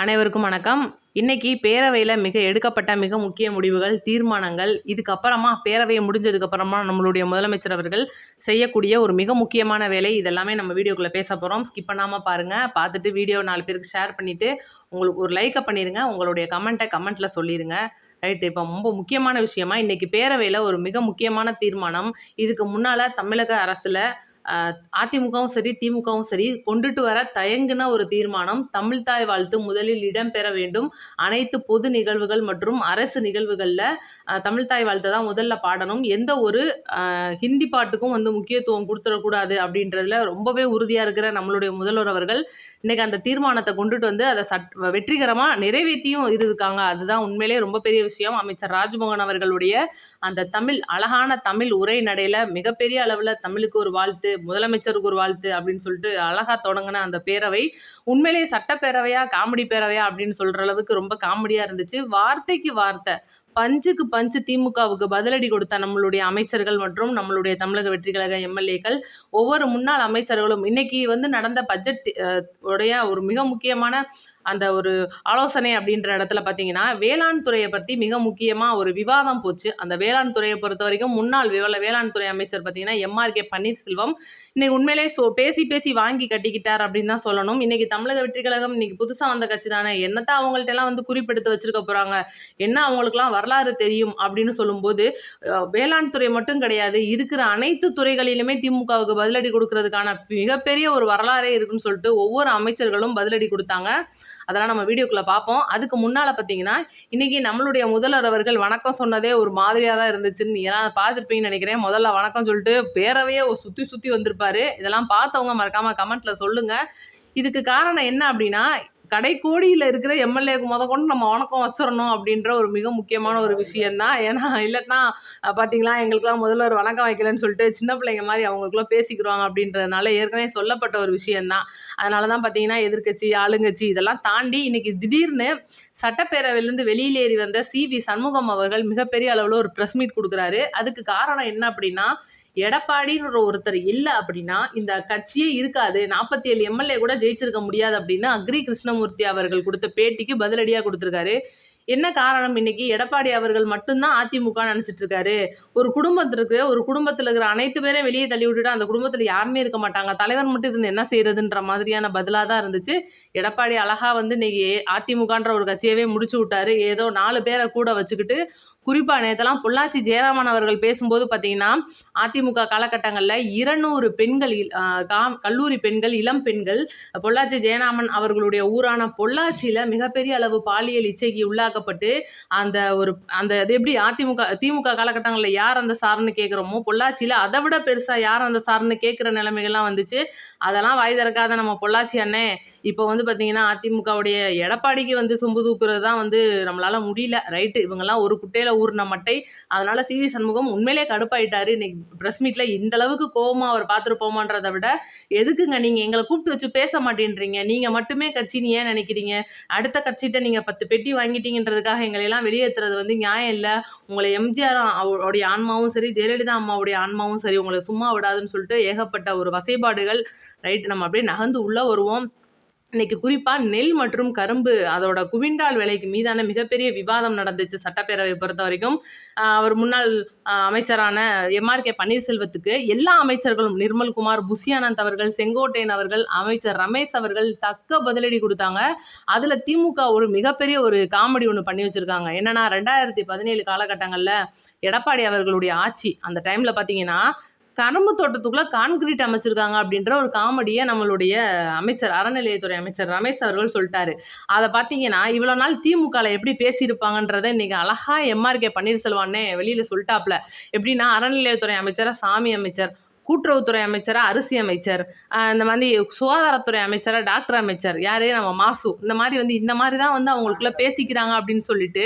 அனைவருக்கும் வணக்கம். இன்னைக்கு பேரவையில் எடுக்கப்பட்ட மிக முக்கிய முடிவுகள், தீர்மானங்கள், இதுக்கப்புறமா பேரவையை முடிஞ்சதுக்கப்புறமா நம்மளுடைய முதலமைச்சர் அவர்கள் செய்யக்கூடிய ஒரு மிக முக்கியமான வேலை, இதெல்லாமே நம்ம வீடியோக்குள்ளே பேச போகிறோம். ஸ்கிப் பண்ணாமல் பாருங்கள். பார்த்துட்டு வீடியோ 4 பேருக்கு ஷேர் பண்ணிவிட்டு உங்களுக்கு ஒரு லைக்கை பண்ணிடுங்க. உங்களுடைய கமெண்ட்டில் சொல்லிடுங்க. ரைட்டு. இப்போ ரொம்ப முக்கியமான விஷயமா இன்றைக்கி பேரவையில் ஒரு மிக முக்கியமான தீர்மானம். இதுக்கு முன்னால் தமிழக அரசில் அதிமுகவும் சரி திமுகவும் சரி கொண்டுட்டு வர தயங்கின ஒரு தீர்மானம், தமிழ்தாய் வாழ்த்து முதலில் இடம்பெற வேண்டும். அனைத்து பொது நிகழ்வுகள் மற்றும் அரசு நிகழ்வுகளில் தமிழ்தாய் வாழ்த்து தான் முதல்ல பாடணும். எந்த ஒரு ஹிந்தி பாட்டுக்கும் முக்கியத்துவம் கொடுத்துடக்கூடாது அப்படின்றதுல ரொம்பவே உறுதியாக இருக்கிற நம்மளுடைய முதல்வர் அவர்கள் இன்றைக்கி அந்த தீர்மானத்தை கொண்டுட்டு அதை வெற்றிகரமாக நிறைவேற்றியும் இருக்காங்க. அதுதான் உண்மையிலே ரொம்ப பெரிய விஷயம். அமைச்சர் ராஜ்மோகன் அவர்களுடைய அந்த அழகான தமிழ் உரை நடையில் மிகப்பெரிய அளவில் தமிழுக்கு ஒரு வாழ்த்து, முதலமைச்சருக்கு ஒரு வாழ்த்து அப்படின்னு சொல்லிட்டு அழகா தொடங்கின அந்த பேரவை உண்மையிலேயே சட்டப்பேரவையா காமெடி பேரவையா அப்படின்னு சொல்ற அளவுக்கு ரொம்ப காமெடியா இருந்துச்சு. வார்த்தைக்கு வார்த்தை, பஞ்சுக்கு பஞ்சு திமுகவுக்கு பதிலடி கொடுத்த நம்மளுடைய அமைச்சர்கள் மற்றும் நம்மளுடைய தமிழக வெற்றி கழக எம்எல்ஏக்கள், ஒவ்வொரு முன்னாள் அமைச்சர்களும் இன்னைக்கு நடந்த பட்ஜெட் உடைய ஒரு மிக முக்கியமான அந்த ஒரு ஆலோசனை அப்படின்ற இடத்துல பார்த்தீங்கன்னா, வேளாண் துறையை பற்றி மிக முக்கியமாக ஒரு விவாதம் போச்சு. அந்த வேளாண் துறையை பொறுத்த வரைக்கும் முன்னாள் வேளாண் துறை அமைச்சர் பார்த்தீங்கன்னா எம்ஆர்கே பன்னீர்செல்வம் இன்னைக்கு உண்மையிலே பேசி பேசி வாங்கி கட்டிக்கிட்டார் அப்படின்னு தான் சொல்லணும். இன்னைக்கு தமிழக வெற்றி கழகம் இன்னைக்கு புதுசாக வந்த கட்சி தானே, என்னத்தான் அவங்கள்ட்ட எல்லாம் குறிப்பெடுத்து வச்சிருக்க போகிறாங்க, என்ன அவங்களுக்குலாம் வரலாறு தெரியும் அப்படின்னு சொல்லும்போது, வேளாண் துறை மட்டும் கிடையாது, இருக்கிற அனைத்து துறைகளிலுமே திமுகவுக்கு பதிலடி கொடுக்கறதுக்கான மிகப்பெரிய ஒரு வரலாறே இருக்குன்னு சொல்லிட்டு ஒவ்வொரு அமைச்சர்களும் பதிலடி கொடுத்தாங்க. அதெல்லாம் நம்ம வீடியோக்குள்ளே பார்ப்போம். அதுக்கு முன்னால் பார்த்தீங்கன்னா, இன்றைக்கி நம்மளுடைய முதல்வர் அவர்கள் வணக்கம் சொன்னதே ஒரு மாதிரியாக தான் இருந்துச்சுன்னு நீங்கள் பார்த்துருப்பீங்கன்னு நினைக்கிறேன். முதல்ல வணக்கம் சொல்லிட்டு பேரவையே சுற்றி சுற்றி வந்திருப்பார். இதெல்லாம் பார்த்தவங்க மறக்காமல் கமெண்ட்டில் சொல்லுங்கள். இதுக்கு காரணம் என்ன அப்படின்னா, கடைக்கோடியில் இருக்கிற எம்எல்ஏக்கு கொண்டு நம்ம வணக்கம் வச்சிடணும் அப்படின்ற ஒரு மிக முக்கியமான ஒரு விஷயந்தான். ஏன்னா இல்லைன்னா பார்த்தீங்களா எங்களுக்குலாம் முதல்வர் வணக்கம் வைக்கலன்னு சொல்லிட்டு சின்ன பிள்ளைங்க மாதிரி அவங்களுக்குலாம் பேசிக்கிறாங்க அப்படின்றதுனால ஏற்கனவே சொல்லப்பட்ட ஒரு விஷயந்தான். அதனால தான் பார்த்தீங்கன்னா எதிர்கட்சி ஆளுங்கட்சி இதெல்லாம் தாண்டி இன்னைக்கு திடீர்னு சட்டப்பேரவையிலேருந்து வெளியிலேறி வந்த CV சண்முகம் அவர்கள் மிகப்பெரிய அளவில் ஒரு ப்ரெஸ் மீட் கொடுக்குறாரு. அதுக்கு காரணம் என்ன அப்படின்னா, எடப்பாடின்ற ஒருத்தர் இல்லை அப்படின்னா இந்த கட்சியே இருக்காது, 47 எம்எல்ஏ கூட ஜெயிச்சிருக்க முடியாது அப்படின்னு அக்ரி கிருஷ்ணமூர்த்தி அவர்கள் கொடுத்த பேட்டிக்கு பதிலடியாக கொடுத்துருக்காரு. என்ன காரணம், இன்னைக்கு எடப்பாடி அவர்கள் மட்டும்தான் அதிமுக நினச்சிட்டு இருக்காரு. ஒரு குடும்பத்தில் இருக்கிற அனைத்து பேரையும் வெளியே தள்ளி விட்டுட்டு அந்த குடும்பத்தில் யாருமே இருக்க மாட்டாங்க, தலைவர் மட்டும் இருந்து என்ன செய்யறதுன்ற மாதிரியான பதிலாக தான் இருந்துச்சு. எடப்பாடி அழகா இன்னைக்கு அதிமுகன்ற ஒரு கட்சியவே முடிச்சு விட்டாரு. ஏதோ 4 பேரை கூட வச்சுக்கிட்டு, குறிப்பாக நேற்றெல்லாம் பொள்ளாச்சி ஜெயராமன் அவர்கள் பேசும்போது பார்த்தீங்கன்னா, அதிமுக காலகட்டங்களில் 200 பெண்கள் கல்லூரி பெண்கள் இளம் பெண்கள் பொள்ளாச்சி ஜெயராமன் அவர்களுடைய ஊரான பொள்ளாச்சியில் மிகப்பெரிய அளவு பாலியல் இச்சைக்கு உள்ளாக்கப்பட்டு அந்த அது எப்படி திமுக காலகட்டங்களில் யார் அந்த சார்னு கேட்குறோமோ, பொள்ளாச்சியில் அதை விட பெருசாக யார் அந்த சார்னு கேட்குற நிலைமைகள்லாம் வந்துச்சு. அதெல்லாம் வாய் திறக்காத நம்ம பொள்ளாச்சி அண்ணே இப்போ பார்த்தீங்கன்னா அதிமுகவுடைய எடப்பாடிக்கு சொம்பு தூக்குறது தான் நம்மளால முடியல. ரைட்டு, இவங்கெல்லாம் ஒரு குட்டையில் ஊர்ன மட்டை. அதனால CV சண்முகம் உண்மையிலே கடுப்பாயிட்டாரு. இன்னைக்கு ப்ரெஸ் மீட்ல இந்த அளவுக்கு கோபமா அவர் பார்த்துருப்போமான்றதை விட, எதுக்குங்க நீங்க எங்களை கூப்பிட்டு வச்சு பேச மாட்டேன்றீங்க, நீங்க மட்டுமே கட்சின்னு ஏன் நினைக்கிறீங்க, அடுத்த கட்சிகிட்ட நீங்க 10 பெட்டி வாங்கிட்டீங்கன்றதுக்காக எங்களை எல்லாம் வெளியேற்றுறது நியாயம் இல்லை. உங்களை எம்ஜிஆர் அவருடைய ஆன்மாவும் சரி, ஜெயலலிதா அம்மாவுடைய ஆன்மாவும் சரி உங்களை சும்மா விடாதுன்னு சொல்லிட்டு ஏகப்பட்ட ஒரு வசைபாடுகள். ரைட்டு, நம்ம அப்படியே நகர்ந்து உள்ளே வருவோம். இன்னைக்கு குறிப்பாக நெல் மற்றும் கரும்பு அதோட குவிண்டால் விலைக்கு மீதான மிகப்பெரிய விவாதம் நடந்துச்சு சட்டப்பேரவை பொறுத்த வரைக்கும். அவர் முன்னாள் அமைச்சரான எம்ஆர்கே பன்னீர்செல்வத்துக்கு எல்லா அமைச்சர்களும் நிர்மல்குமார், புஷி ஆனந்த் அவர்கள், செங்கோட்டையன் அவர்கள், அமைச்சர் ரமேஷ் அவர்கள் தக்க பதிலடி கொடுத்தாங்க. அதில் திமுக ஒரு மிகப்பெரிய ஒரு காமெடி ஒன்று பண்ணி வச்சுருக்காங்க. என்னென்னா, 2017 காலகட்டங்களில் எடப்பாடி அவர்களுடைய ஆட்சி அந்த டைமில் பார்த்தீங்கன்னா கரும்பு தோட்டத்துக்குள்ள கான்கிரீட் அமைச்சிருக்காங்க அப்படின்ற ஒரு காமெடியை நம்மளுடைய அமைச்சர் அறநிலையத்துறை அமைச்சர் ரமேஷ் அவர்கள் சொல்லிட்டாரு. அதை பார்த்தீங்கன்னா இவ்வளோ நாள் திமுகவில் எப்படி பேசியிருப்பாங்கன்றதை இன்னைக்கு அழகா எம்ஆர்கே பன்னீர்செல்வம்னே வெளியில் சொல்லிட்டாப்ல. எப்படின்னா, அறநிலையத்துறை அமைச்சரை சாமி அமைச்சர், கூட்டுறவுத்துறை அமைச்சராக அரிசி அமைச்சர், இந்த மாதிரி சுகாதாரத்துறை அமைச்சராக டாக்டர் அமைச்சர், யார் நம்ம மாசு, இந்த மாதிரி தான் அவங்களுக்குள்ள பேசிக்கிறாங்க அப்படின்னு சொல்லிட்டு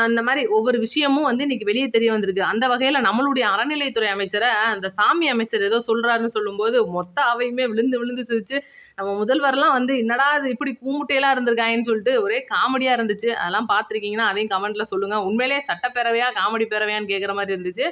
இந்த மாதிரி ஒவ்வொரு விஷயமும் இன்னைக்கு வெளியே தெரிய வந்திருக்கு. அந்த வகையில் நம்மளுடைய அறநிலையத்துறை அமைச்சரை அந்த சாமி அமைச்சர் ஏதோ சொல்கிறாருன்னு சொல்லும்போது மொத்த அவையுமே விழுந்து விழுந்து சிரிச்சு, நம்ம முதல்வர்லாம் என்னடா இது இப்படி கூமுட்டையெல்லாம் இருந்திருக்காங்கன்னு சொல்லிட்டு ஒரே காமெடியாக இருந்துச்சு. அதெல்லாம் பார்த்துருக்கீங்கன்னா அதையும் கமெண்ட்டில் சொல்லுங்கள். உண்மையிலே சட்டப்பேரவையா காமெடி பேரவையான்னு கேட்குற மாதிரி இருந்துச்சு.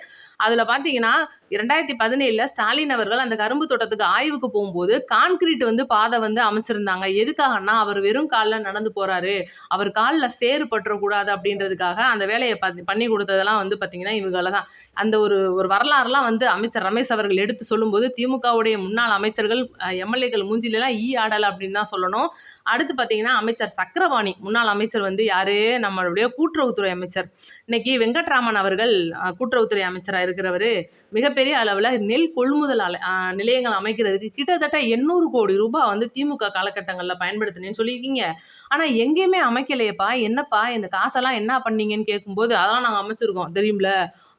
அதில் பார்த்தீங்கன்னா 2017 ஸ்டாலின் அவர்கள் அந்த கரும்பு தோட்டத்துக்கு ஆய்வுக்கு போகும்போது கான்கிரீட் வந்து பாதை வந்து அமைச்சிருந்தாங்க. எதுக்காகன்னா, அவர் வெறும் கால்ல நடந்து போறாரு, அவர் கால்ல சேறு பற்றக்கூடாது அப்படின்றதுக்காக அந்த வேலையை பண்ணி கொடுத்ததெல்லாம் வந்து பார்த்தீங்கன்னா இவங்கள தான். அந்த ஒரு ஒரு வரலாறுலாம் வந்து அமைச்சர் ரமேஷ் அவர்கள் எடுத்து சொல்லும்போது திமுகவுடைய முன்னாள் அமைச்சர்கள் எம்எல்ஏக்கள் மூஞ்சிலெல்லாம் ஈ ஆடலை அப்படின்னு தான் சொல்லணும். அடுத்து பார்த்தீங்கன்னா அமைச்சர் சக்கரபாணி, முன்னாள் அமைச்சர் வந்து யாரு, நம்மளுடைய கூட்டுறவுத்துறை அமைச்சர். இன்னைக்கு வெங்கட்ராமன் அவர்கள் கூட்டுறவுத்துறை அமைச்சராக இருக்கிறவர் மிகப்பெரிய அளவில் நெல் கொள்முதல் நிலையங்கள் அமைக்கிறதுக்கு கிட்டத்தட்ட 800 கோடி ரூபாய் வந்து திமுக காலகட்டங்களில் பயன்படுத்தினேன்னு சொல்லியிருக்கீங்க. ஆனால் எங்கேயுமே அமைக்கலையப்பா, என்னப்பா இந்த காசெல்லாம் என்ன பண்ணீங்கன்னு கேட்கும்போது அதெல்லாம் நாங்கள் அமைச்சிருக்கோம் தெரியும்ல,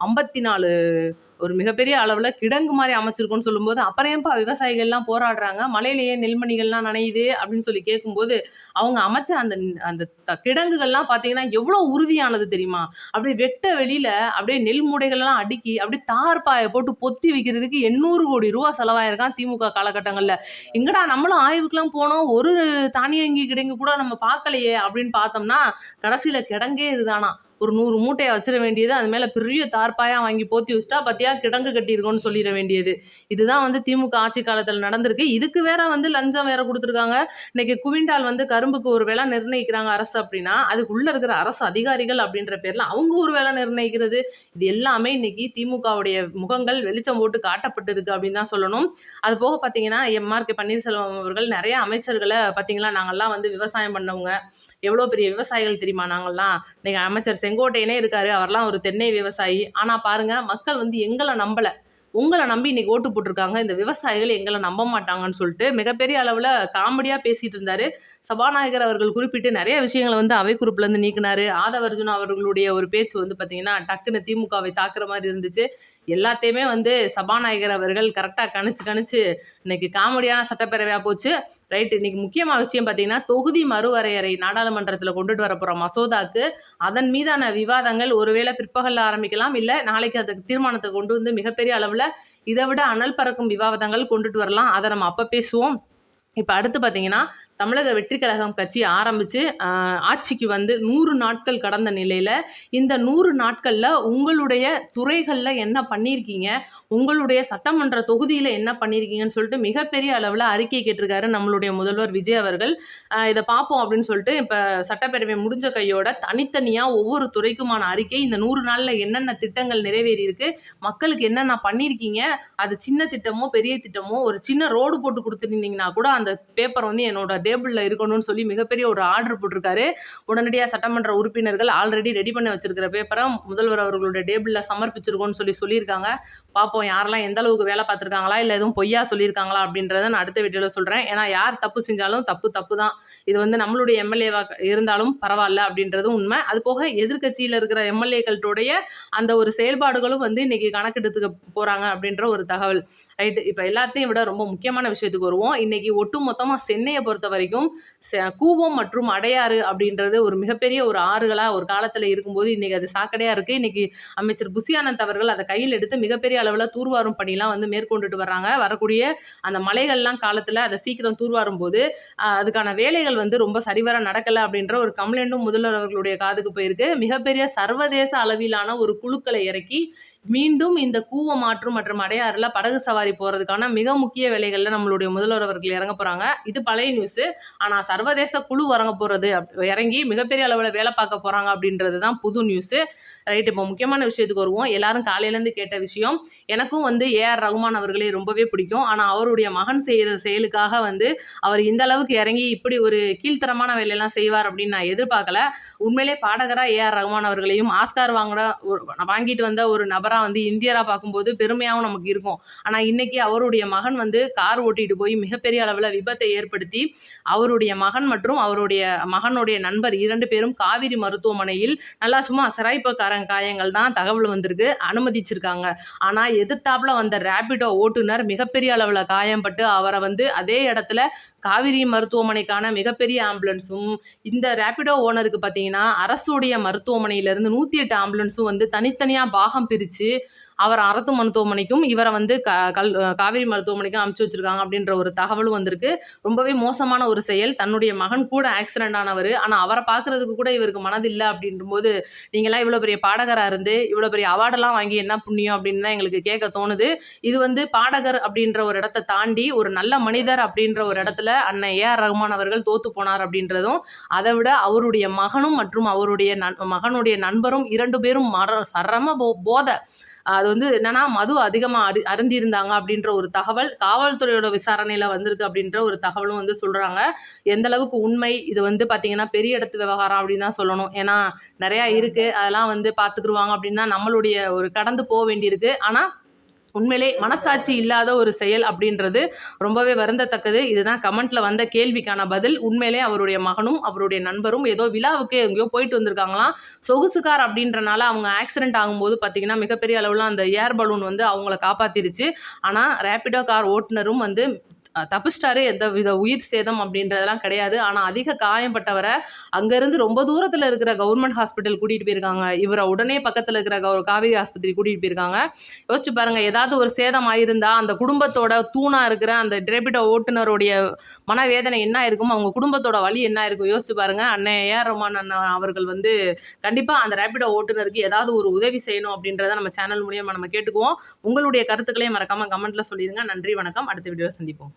54 ஒரு மிகப்பெரிய அளவில் கிடங்கு மாதிரி அமைச்சிருக்கோன்னு சொல்லும்போது அப்புறம் ஏன்பா விவசாயிகள்லாம் போராடுறாங்க, மழையிலேயே நெல்மணிகள்லாம் நனையுது அப்படின்னு சொல்லி கேட்கும்போது அவங்க அமைச்ச அந்த அந்த கிடங்குகள்லாம் பார்த்தீங்கன்னா எவ்வளோ உறுதியானது தெரியுமா? அப்படியே வெட்ட வெளியில அப்படியே நெல் மூடைகள்லாம் அடுக்கி அப்படியே தார்பாயை போட்டு பொத்தி வைக்கிறதுக்கு 800 கோடி ரூபா செலவாயிருக்கான் திமுக காலகட்டங்களில். எங்கடா நம்மளும் ஆய்வுக்கெல்லாம் போனோம், ஒரு தானியங்கி கிடங்கு கூட நம்ம பார்க்கலையே அப்படின்னு பார்த்தோம்னா கடைசியில் கிடங்கே இதுதானா. ஒரு 100 மூட்டையை வச்சிட வேண்டியது, அது மேலே பெரிய தார்பாயாக வாங்கி போத்தி வச்சுட்டா பார்த்தியா கிடங்கு கட்டியிருக்கோன்னு சொல்லிட வேண்டியது. இதுதான் வந்து திமுக ஆட்சி காலத்தில் நடந்திருக்கு. இதுக்கு வேற வந்து லஞ்சம் வேற கொடுத்துருக்காங்க. இன்னைக்கு குவிண்டால் வந்து கரும்புக்கு ஒரு விலை நிர்ணயிக்கிறாங்க அரசு அப்படின்னா, அதுக்குள்ளே இருக்கிற அரசு அதிகாரிகள் அப்படின்ற பேரில் அவங்க ஒரு விலை நிர்ணயிக்கிறது. இது எல்லாமே இன்னைக்கு திமுகவுடைய முகங்கள் வெளிச்சம் போட்டு காட்டப்பட்டு இருக்கு அப்படின்னு தான் சொல்லணும். அது போக பார்த்தீங்கன்னா எம்ஆர்கே பன்னீர்செல்வம் அவர்கள் நிறைய அமைச்சர்களை பார்த்தீங்களா, நாங்கள்லாம் வந்து விவசாயம் பண்ணவங்க, எவ்வளோ பெரிய விவசாயிகள் தெரியுமா நாங்கள்லாம். இன்னைக்கு அமைச்சர் செங்கோட்டையனே இருக்காரு, அவர்லாம் ஒரு தென்னை விவசாயி. ஆனால் பாருங்க மக்கள் வந்து எங்களை நம்பலை, உங்களை நம்பி இன்னைக்கு ஓட்டு போட்டிருக்காங்க, இந்த விவசாயிகள் எங்களை நம்ப மாட்டாங்கன்னு சொல்லிட்டு மிகப்பெரிய அளவில் காமெடியாக பேசிகிட்டு இருந்தார். சபாநாயகர் அவர்கள் குறிப்பிட்டு நிறைய விஷயங்களை வந்து அவை குறிப்பிலேருந்து நீக்கினார். ஆதவர்ஜுன் அவர்களுடைய ஒரு பேச்சு வந்து பார்த்திங்கன்னா டக்குன்னு திமுகவை தாக்குற மாதிரி இருந்துச்சு. எல்லாத்தையுமே வந்து சபாநாயகர் அவர்கள் கரெக்டாக கணிச்சு இன்னைக்கு காமெடியான சட்டப்பேரவையாக போச்சு. ரைட்டு, இன்னைக்கு முக்கியமான விஷயம் பார்த்தீங்கன்னா தொகுதி மறுவரையறை நாடாளுமன்றத்தில் கொண்டுட்டு வரப்போகிற மசோதாக்கு அதன் மீதான விவாதங்கள் ஒருவேளை பிற்பகலில் ஆரம்பிக்கலாம், இல்லை நாளைக்கு அதுக்கு தீர்மானத்தை கொண்டு வந்து மிகப்பெரிய அளவில் இதை விட அனல் பறக்கும் விவாதங்கள் கொண்டுட்டு வரலாம். அதை நம்ம அப்போ பேசுவோம். இப்போ அடுத்து பார்த்தீங்கன்னா தமிழக வெற்றி கழகம் கட்சி ஆரம்பித்து ஆட்சிக்கு வந்து 100 நாட்கள் கடந்த நிலையில் இந்த 100 நாட்களில் உங்களுடைய துறைகளில் என்ன பண்ணியிருக்கீங்க, உங்களுடைய சட்டமன்ற தொகுதியில் என்ன பண்ணியிருக்கீங்கன்னு சொல்லிட்டு மிகப்பெரிய அளவில் அறிக்கை கேட்டிருக்காரு நம்மளுடைய முதல்வர் விஜய் அவர்கள். இதை பார்ப்போம் அப்படின்னு சொல்லிட்டு இப்போ சட்டப்பேரவை முடிஞ்ச கையோட தனித்தனியாக ஒவ்வொரு துறைக்குமான அறிக்கை, இந்த 100 நாளில் என்னென்ன திட்டங்கள் நிறைவேறி இருக்கு, மக்களுக்கு என்னென்ன பண்ணியிருக்கீங்க, அது சின்ன திட்டமோ பெரிய திட்டமோ, ஒரு சின்ன ரோடு போட்டு கொடுத்துருந்தீங்கன்னா கூட அந்த பேப்பர் வந்து என்னோட டேபிளில் இருக்கணும்னு சொல்லி மிகப்பெரிய ஒரு ஆர்டர் போட்டிருக்காரு. உடனடியாக சட்டமன்ற உறுப்பினர்கள் ஆல்ரெடி ரெடி பண்ணி வச்சிருக்கிற பேப்பரை முதல்வர் அவர்களுடைய டேபிளில் சமர்ப்பிச்சிருக்கோன்னு சொல்லியிருக்காங்க. பார்ப்போம் யாரெல்லாம் எந்த அளவுக்கு வேலை பார்த்துருக்காங்களா, இல்லை எதுவும் பொய்யா சொல்லியிருக்காங்களா அப்படின்றத நான் அடுத்த வீடியோவில் சொல்கிறேன். ஏன்னா யார் தப்பு செஞ்சாலும் தப்பு தான். இது வந்து நம்மளுடைய எம்எல்ஏவாக இருந்தாலும் பரவாயில்ல அப்படின்றது உண்மை. அது போக எதிர்கட்சியில் இருக்கிற எம்எல்ஏக்களுடைய அந்த ஒரு செயல்பாடுகளும் வந்து இன்னைக்கு கணக்கெடுத்துக்க போகிறாங்க அப்படின்ற ஒரு தகவல். ரைட்டு, இப்போ எல்லாத்தையும் விட ரொம்ப முக்கியமான விஷயத்துக்கு வருவோம். இன்னைக்கு ஒட்டு மொத்தமாக சென்னையை பொறுத்த வரைக்கும் கூவம் மற்றும் அடையாறு அப்படின்றது ஒரு மிகப்பெரிய ஒரு ஆறுகளாக ஒரு காலத்தில் இருக்கும்போது இன்றைக்கி அது சாக்கடையாக இருக்குது. இன்றைக்கி அமைச்சர் புசி ஆனந்த் அவர்கள் அதை கையில் எடுத்து மிகப்பெரிய அளவில் தூர்வாரும் பணியெலாம் வந்து மேற்கொண்டுட்டு வர்றாங்க. வரக்கூடிய அந்த மலைகள்லாம் காலத்தில் அதை சீக்கிரம் தூர்வாரும் போது அதுக்கான வேலைகள் வந்து ரொம்ப சரிவர நடக்கலை அப்படின்ற ஒரு கம்ப்ளைண்ட்டும் முதல்வர் அவர்களுடைய காதுக்கு போயிருக்கு. மிகப்பெரிய சர்வதேச அளவிலான ஒரு குழுக்களை இறக்கி மீண்டும் இந்த கூவமாற்று மற்றும் அடையாறில் படகு சவாரி போகிறதுக்கான மிக முக்கிய வேலைகளில் நம்மளுடைய முதல்வர் அவர்கள் இறங்க போகிறாங்க. இது பழைய நியூஸு. ஆனால் சர்வதேச குழு இறங்கி மிகப்பெரிய அளவில் வேலை பார்க்க போகிறாங்க அப்படின்றது தான் புது நியூஸு. ரைட், இப்போ முக்கியமான விஷயத்துக்கு வருவோம். எல்லாரும் காலையிலேருந்து கேட்ட விஷயம், எனக்கும் வந்து ஏஆர் ரகுமான் அவர்களே ரொம்பவே பிடிக்கும். ஆனால் அவருடைய மகன் செய்கிற செயலுக்காக வந்து அவர் இந்த அளவுக்கு இறங்கி இப்படி ஒரு கீழ்த்தரமான வேலையெல்லாம் செய்வார் அப்படின்னு நான் எதிர்பார்க்கல. உண்மையிலே பாடகராக ஏஆர் ரகுமான் அவர்களையும் ஆஸ்கார் வாங்கிட்டு வந்த ஒரு நபராக வந்து இந்தியராக பார்க்கும்போது பெருமையாகவும் நமக்கு இருக்கும். ஆனால் இன்னைக்கு அவருடைய மகன் வந்து கார் ஓட்டிட்டு போய் மிகப்பெரிய அளவில் விபத்தை ஏற்படுத்தி அவருடைய மகன் மற்றும் அவருடைய மகனுடைய நண்பர் 2 பேரும் காவிரி மருத்துவமனையில் நல்லா சும்மா சிராய்ப்பக்கார காயங்கள் தான் தகவல் வந்திருக்கு, அனுமதிச்சிருக்காங்க. ஆனால் எதிர்த்தாப்புல வந்த ரேபிடோ ஓட்டுநர் மிகப்பெரிய அளவில் காயம்பட்டு அவரை வந்து அதே இடத்துல காவிரி மருத்துவமனைக்கான மிகப்பெரிய ஆம்புலன்ஸும் இந்த ரேபிடோ ஓனருக்கு பார்த்தீங்கன்னா அரசுடைய மருத்துவமனையிலேருந்து 108 ஆம்புலன்ஸும் வந்து தனித்தனியாக பாகம் பிரித்து அவர் அரசு மருத்துவமனைக்கும் இவரை வந்து காவேரி மருத்துவமனைக்கும் அனுப்பிச்சு வச்சிருக்காங்க அப்படின்ற ஒரு தகவலும் வந்திருக்கு. ரொம்பவே மோசமான ஒரு செயல். தன்னுடைய மகன் கூட ஆக்சிடென்ட் ஆனவர், ஆனால் அவரை பார்க்கறதுக்கு கூட இவருக்கு மனதில்லை அப்படின்னும்போது, நீங்களாம் இவ்வளோ பெரிய பாடகராக இருந்து இவ்வளோ பெரிய அவார்டெல்லாம் வாங்கி என்ன புண்ணியம் அப்படின்னு தான் எங்களுக்கு கேட்க தோணுது. இது வந்து பாடகர் அப்படின்ற ஒரு இடத்த தாண்டி ஒரு நல்ல மனிதர் அப்படின்ற ஒரு இடத்துல அண்ணன் ஏஆர் ரகுமான் அவர்கள் தோத்து போனார் அப்படின்றதும், அதை விட அவருடைய மகனும் மற்றும் அவருடைய மகனுடைய நண்பரும் 2 பேரும் சரம போதை. அது வந்து என்னன்னா மது அதிகமாக அருந்திருந்தாங்க அப்படின்ற ஒரு தகவல் காவல்துறையோட விசாரணையில் வந்திருக்கு அப்படின்ற ஒரு தகவலும் வந்து சொல்கிறாங்க. எந்த அளவுக்கு உண்மை இது வந்து பார்த்திங்கன்னா பெரிய இடத்து விவகாரம் அப்படின்னு தான் சொல்லணும். ஏன்னா நிறையா இருக்குது, அதெல்லாம் வந்து பார்த்துக்குருவாங்க அப்படின்னு தான் நம்மளுடைய ஒரு கடந்து போக வேண்டியிருக்கு. ஆனால் உண்மையிலே மனசாட்சி இல்லாத ஒரு செயல் அப்படின்றது ரொம்பவே வருந்தத்தக்கது. இதுதான் கமெண்ட்ல வந்த கேள்விக்கான பதில். உண்மையிலே அவருடைய மகனும் அவருடைய நண்பரும் ஏதோ விழாவுக்கு எங்கேயோ போயிட்டு வந்திருக்காங்களாம். சொகுசுக்கார் அப்படின்றனால அவங்க ஆக்சிடென்ட் ஆகும்போது பார்த்தீங்கன்னா மிகப்பெரிய அளவில் அந்த ஏர் பலூன் வந்து அவங்கள காப்பாற்றிருச்சு. ஆனால் ரேப்பிடோ கார் ஓட்டுநரும் வந்து தப்பிச்சிட்டாரு. எந்த வித உயிர் சேதம் அப்படின்றதெல்லாம் கிடையாது. ஆனால் அதிக காயப்பட்டவரை அங்கேருந்து ரொம்ப தூரத்தில் இருக்கிற கவர்மெண்ட் ஹாஸ்பிட்டல் கூட்டிகிட்டு போயிருக்காங்க. இவரை உடனே பக்கத்தில் இருக்கிற காவேரி ஆஸ்பத்திரி கூட்டிகிட்டு போயிருக்காங்க. யோசிச்சு பாருங்கள், ஏதாவது ஒரு சேதம் ஆயிருந்தா அந்த குடும்பத்தோட தூணாக இருக்கிற அந்த ரேபிடோ ஓட்டுநருடைய மனவேதனை என்ன இருக்கும், அவங்க குடும்பத்தோட வலி என்ன இருக்கும் யோசிச்சு பாருங்கள். அண்ணன் ஏஆர் ரஹ்மான் அண்ணன் அவர்கள் வந்து கண்டிப்பாக அந்த ரேபிடோ ஓட்டுநருக்கு ஏதாவது ஒரு உதவி செய்யணும் அப்படின்றத நம்ம சேனல் மூலியமாக நம்ம கேட்டுக்குவோம். உங்களுடைய கருத்துக்களையும் மறக்காமல் கமெண்ட்டில் சொல்லிடுங்க. நன்றி, வணக்கம். அடுத்த வீடியோவில் சந்திப்போம்.